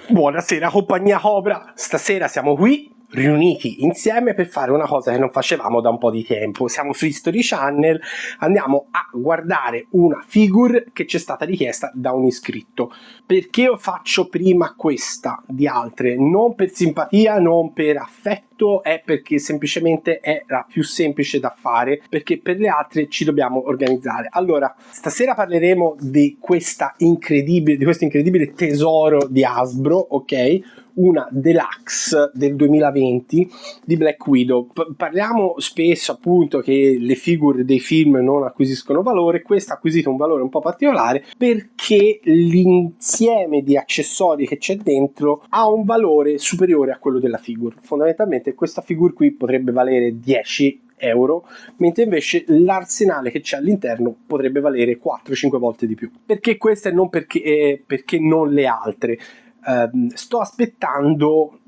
Buonasera compagnia Cobra, stasera siamo qui riuniti insieme per fare una cosa che non facevamo da un po' di tempo. Siamo su History Channel, andiamo a guardare una figure che ci è stata richiesta da un iscritto. Perché io faccio prima questa di altre? Non per simpatia, non per affetto, è perché semplicemente è la più semplice da fare, perché per le altre ci dobbiamo organizzare. Allora, stasera parleremo di questo incredibile tesoro di Hasbro, ok? Una deluxe del 2020 di Black Widow. Parliamo spesso appunto che le figure dei film non acquisiscono valore. Questa ha acquisito un valore un po' particolare perché l'insieme di accessori che c'è dentro ha un valore superiore a quello della figure. Fondamentalmente questa figure qui potrebbe valere 10 euro, mentre invece l'arsenale che c'è all'interno potrebbe valere 4-5 volte di più. Perché queste e non perché non le altre? Sto aspettando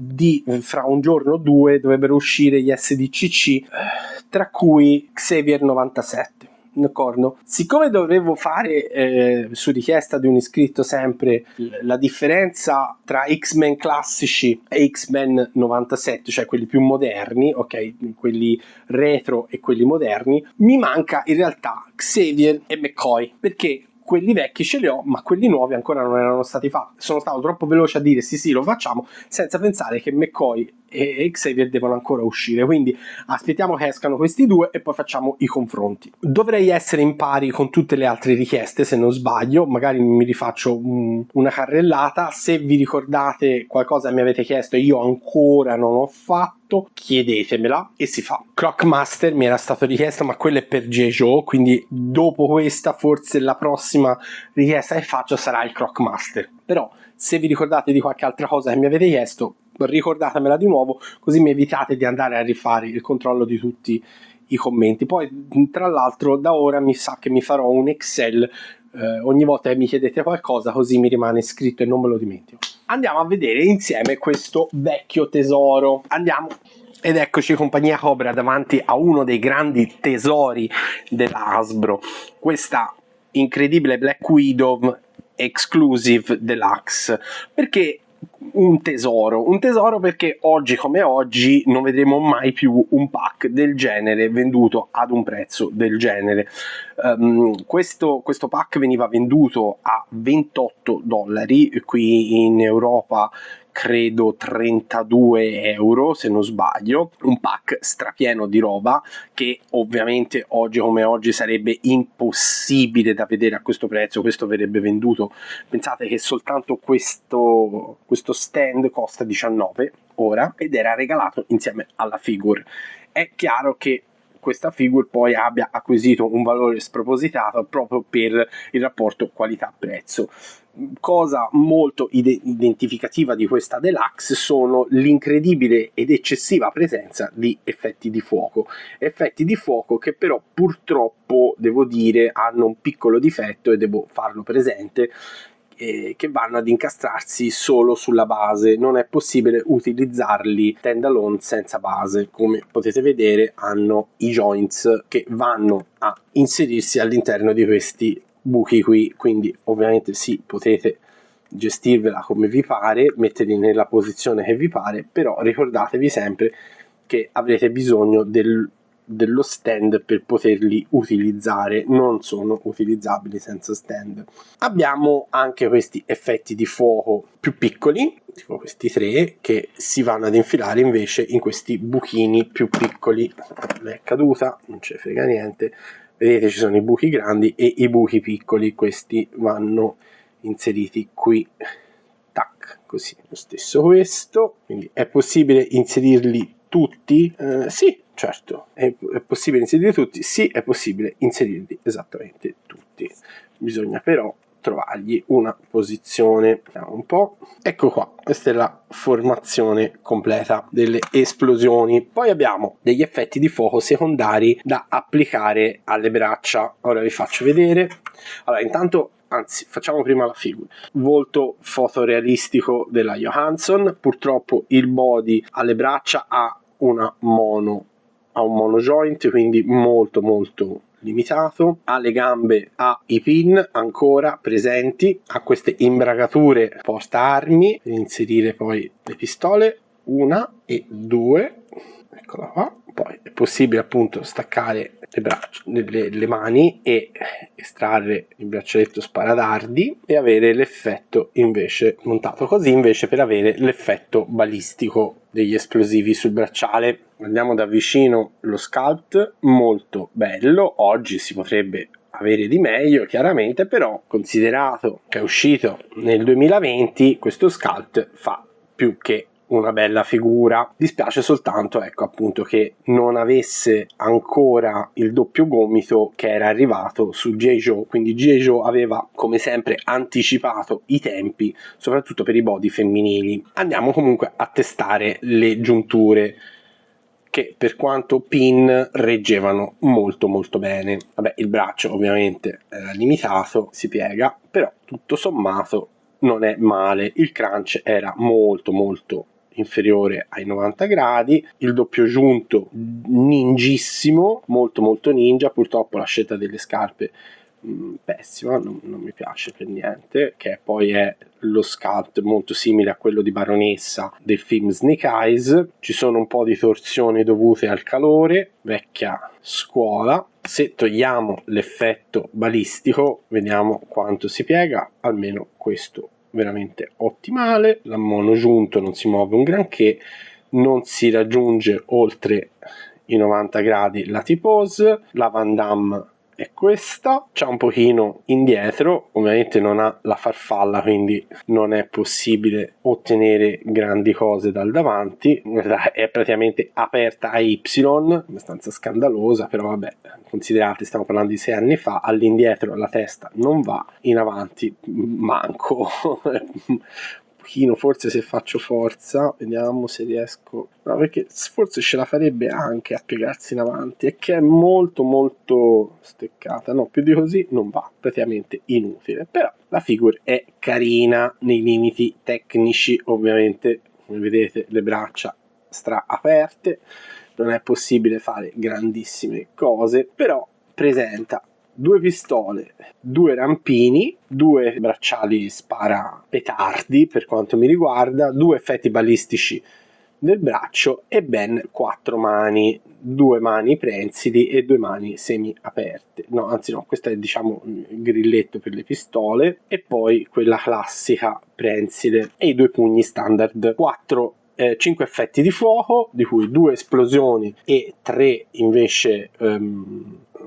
fra un giorno o due dovrebbero uscire gli SDCC, tra cui Xavier 97. D'accordo? Siccome dovevo fare su richiesta di un iscritto sempre la differenza tra X-Men classici e X-Men 97, cioè quelli più moderni, ok, quelli retro e quelli moderni, mi manca in realtà Xavier e McCoy, perché quelli vecchi ce li ho, ma quelli nuovi ancora non erano stati fatti. Sono stato troppo veloce a dire sì, lo facciamo, senza pensare che McCoy e Xavier devono ancora uscire. Quindi aspettiamo che escano questi due e poi facciamo i confronti. Dovrei essere in pari con tutte le altre richieste, se non sbaglio. Magari mi rifaccio una carrellata. Se vi ricordate qualcosa che mi avete chiesto e io ancora non ho fatto, chiedetemela e si fa. Clockmaster mi era stato richiesto, ma quello è per J-Joe, quindi dopo questa forse la prossima richiesta che faccio sarà il Clockmaster. Però se vi ricordate di qualche altra cosa che mi avete chiesto, ricordatemela di nuovo, così mi evitate di andare a rifare il controllo di tutti i commenti. Poi tra l'altro da ora mi sa che mi farò un Excel ogni volta che mi chiedete qualcosa, così mi rimane scritto e non me lo dimentico. Andiamo a vedere insieme questo vecchio tesoro. Andiamo. Ed eccoci compagnia Cobra davanti a uno dei grandi tesori della Hasbro, questa incredibile Black Widow Exclusive Deluxe. Perché un tesoro perché oggi come oggi non vedremo mai più un pack del genere venduto ad un prezzo del genere. Questo pack veniva venduto a $28, qui in Europa credo 32 euro se non sbaglio, un pack strapieno di roba che ovviamente oggi come oggi sarebbe impossibile da vedere a questo prezzo. Questo verrebbe venduto, pensate che soltanto questo stand costa 19 ora ed era regalato insieme alla figure. È chiaro che questa figure poi abbia acquisito un valore spropositato proprio per il rapporto qualità-prezzo. Cosa molto identificativa di questa deluxe sono l'incredibile ed eccessiva presenza di effetti di fuoco che però purtroppo devo dire hanno un piccolo difetto e devo farlo presente, che vanno ad incastrarsi solo sulla base. Non è possibile utilizzarli standalone senza base. Come potete vedere hanno i joints che vanno a inserirsi all'interno di questi buchi qui, quindi ovviamente sì, potete gestirvela come vi pare, metterli nella posizione che vi pare, però ricordatevi sempre che avrete bisogno dello stand per poterli utilizzare, non sono utilizzabili senza stand. Abbiamo anche questi effetti di fuoco più piccoli, tipo questi tre, che si vanno ad infilare invece in questi buchini più piccoli. È caduta, non ce ne frega niente. Vedete, ci sono i buchi grandi e i buchi piccoli, questi vanno inseriti qui, tac, così. Lo stesso questo, quindi è possibile inserirli tutti? Sì, certo, è possibile inserirli tutti? Sì, è possibile inserirli esattamente tutti. Bisogna però trovargli una posizione. Vediamo un po'. Ecco qua, questa è la formazione completa delle esplosioni. Poi abbiamo degli effetti di fuoco secondari da applicare alle braccia. Ora vi faccio vedere. Allora, intanto, anzi, facciamo prima la figura. Volto fotorealistico della Johansson. Purtroppo il body alle braccia ha un mono joint, quindi molto limitato, ha le gambe, ha i pin ancora presenti, ha queste imbragature porta armi per inserire poi le pistole, 1 e 2, eccola qua. Poi è possibile appunto staccare le braccia, le mani e estrarre il braccialetto sparadardi e avere l'effetto invece montato così, invece per avere l'effetto balistico degli esplosivi sul bracciale. Andiamo da vicino lo sculpt, molto bello. Oggi si potrebbe avere di meglio chiaramente, però considerato che è uscito nel 2020 questo sculpt fa più che una bella figura. Dispiace soltanto, ecco, appunto, che non avesse ancora il doppio gomito che era arrivato su G.I. Joe, quindi G.I. Joe aveva come sempre anticipato i tempi, soprattutto per i body femminili. Andiamo comunque a testare le giunture, che per quanto pin reggevano molto molto bene. Vabbè, il braccio ovviamente era limitato, si piega, però tutto sommato non è male. Il crunch era molto molto inferiore ai 90 gradi, il doppio giunto ningissimo, molto molto ninja. Purtroppo la scelta delle scarpe pessima, non mi piace per niente, che poi è lo sculpt molto simile a quello di Baronessa del film Snake Eyes. Ci sono un po' di torsioni dovute al calore, vecchia scuola. Se togliamo l'effetto balistico vediamo quanto si piega, almeno questo veramente ottimale. La monogiunto non si muove un granché, non si raggiunge oltre i 90 gradi la T-pose. La Van Damme è questa, c'ha un pochino indietro, ovviamente non ha la farfalla, quindi non è possibile ottenere grandi cose dal davanti. È praticamente aperta a Y, abbastanza scandalosa, però vabbè, considerate, stiamo parlando di 6 anni fa. All'indietro la testa non va, in avanti manco. Forse se faccio forza, vediamo se riesco, no, perché forse ce la farebbe anche a piegarsi in avanti, e che è molto molto steccata. No, più di così non va, praticamente inutile. Però la figure è carina nei limiti tecnici, ovviamente come vedete le braccia stra aperte, non è possibile fare grandissime cose, però presenta 2 pistole, 2 rampini, 2 bracciali spara petardi per quanto mi riguarda, 2 effetti balistici del braccio e ben 4 mani, 2 mani prensili e 2 mani semi aperte. No, anzi no, questo è diciamo il grilletto per le pistole, e poi quella classica prensile e i 2 pugni standard. 5 effetti di fuoco, di cui 2 esplosioni e 3 invece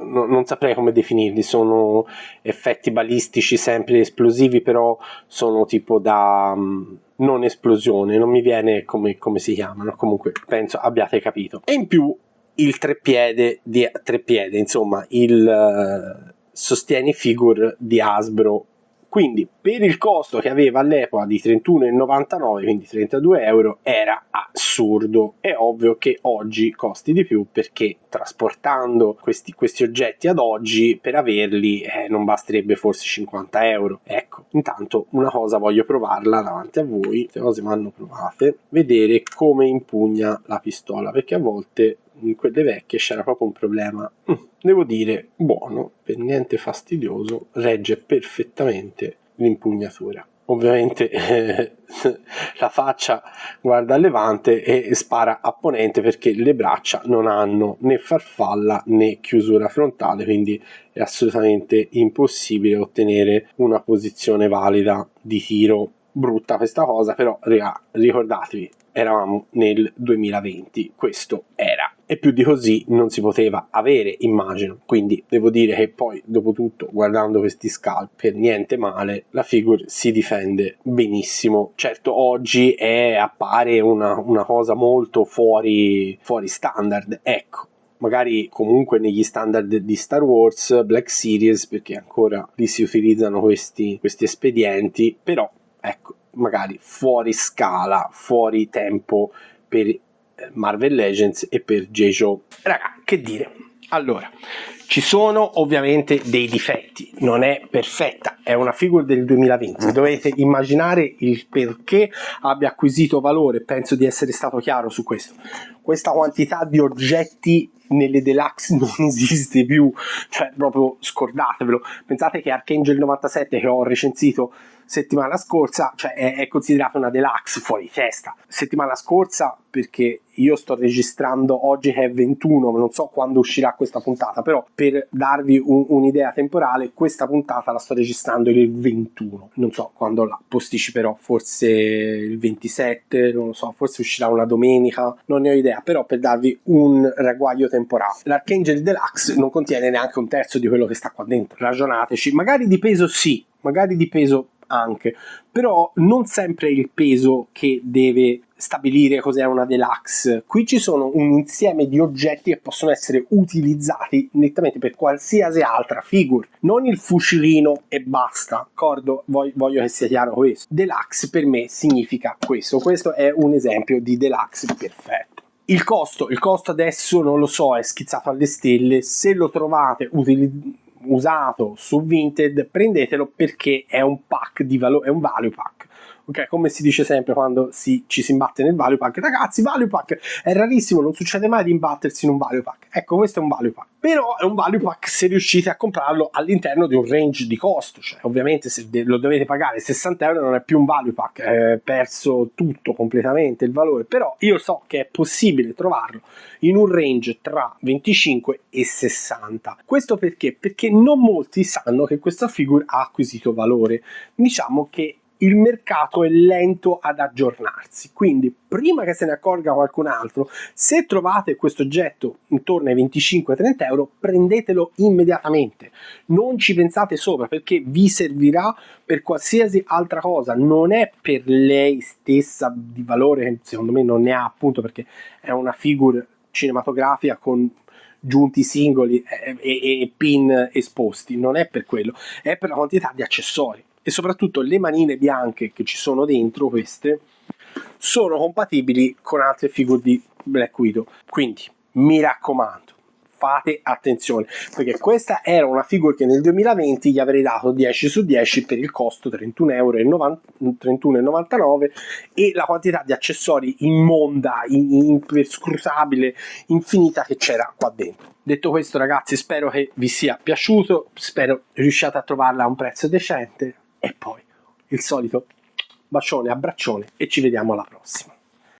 non saprei come definirli, sono effetti balistici sempre esplosivi, però sono tipo da non esplosione, non mi viene come si chiamano, comunque penso abbiate capito. E in più il treppiede, insomma il sostieni figure di Hasbro. Quindi per il costo che aveva all'epoca di 31,99, quindi 32 euro, era assurdo. È ovvio che oggi costi di più, perché trasportando questi oggetti ad oggi, per averli non basterebbe forse 50 euro. Ecco, intanto una cosa voglio provarla davanti a voi, queste cose vanno provate, vedere come impugna la pistola, perché a volte in quelle vecchie c'era proprio un problema. Devo dire, buono, per niente fastidioso, regge perfettamente l'impugnatura. Ovviamente la faccia guarda a levante e spara a ponente, perché le braccia non hanno né farfalla né chiusura frontale, quindi è assolutamente impossibile ottenere una posizione valida di tiro. Brutta questa cosa, però raga, ricordatevi, eravamo nel 2020, questo era, e più di così non si poteva avere, immagino. Quindi devo dire che poi, dopo tutto, guardando questi scalp, per niente male, la figure si difende benissimo. Certo, oggi appare una cosa molto fuori standard, ecco, magari comunque negli standard di Star Wars, Black Series, perché ancora lì si utilizzano questi espedienti, però ecco, magari fuori scala, fuori tempo per Marvel Legends e per G.I. Joe. Raga, che dire, Allora, ci sono ovviamente dei difetti, non è perfetta, è una figure del 2020, dovete immaginare il perché abbia acquisito valore, penso di essere stato chiaro su questo. Questa quantità di oggetti nelle deluxe non esiste più, cioè proprio scordatevelo. Pensate che Archangel 97, che ho recensito settimana scorsa, cioè è considerata una deluxe fuori di testa. Settimana scorsa, perché io sto registrando oggi che è 21, non so quando uscirà questa puntata, però per darvi un'idea temporale, questa puntata la sto registrando il 21, non so quando la posticiperò, forse il 27, non lo so, forse uscirà una domenica, non ne ho idea, però per darvi un ragguaglio temporale. L'Archangel Deluxe non contiene neanche un terzo di quello che sta qua dentro, ragionateci, magari di peso sì, magari di peso anche, però non sempre è il peso che deve stabilire cos'è una deluxe. Qui ci sono un insieme di oggetti che possono essere utilizzati nettamente per qualsiasi altra figure, non il fucilino e basta, d'accordo? Voglio che sia chiaro questo. Deluxe per me significa questo è un esempio di deluxe perfetto. Il costo adesso non lo so, è schizzato alle stelle. Se lo trovate usato su Vinted, prendetelo, perché è un pack di valore, è un value pack. Ok, come si dice sempre quando ci si imbatte nel value pack, ragazzi, value pack è rarissimo, non succede mai di imbattersi in un value pack. Ecco, questo è un value pack, però è un value pack se riuscite a comprarlo all'interno di un range di costo, cioè ovviamente se lo dovete pagare 60 euro non è più un value pack, è perso tutto completamente il valore, però io so che è possibile trovarlo in un range tra 25 e 60. Questo perché? Perché non molti sanno che questa figure ha acquisito valore. Diciamo che il mercato è lento ad aggiornarsi, quindi prima che se ne accorga qualcun altro, se trovate questo oggetto intorno ai 25-30 euro, prendetelo immediatamente, non ci pensate sopra, perché vi servirà per qualsiasi altra cosa, non è per lei stessa di valore, che secondo me non ne ha, appunto perché è una figure cinematografica con giunti singoli e pin esposti, non è per quello, è per la quantità di accessori. E soprattutto le manine bianche che ci sono dentro, queste sono compatibili con altre figure di Black Widow, quindi mi raccomando, fate attenzione, perché questa era una figure che nel 2020 gli avrei dato 10 su 10 per il costo 31,99 e la quantità di accessori immonda, imperscrutabile, infinita che c'era qua dentro. Detto questo, ragazzi, spero che vi sia piaciuto, spero riusciate a trovarla a un prezzo decente, e poi il solito bacione, abbraccione, e ci vediamo alla prossima.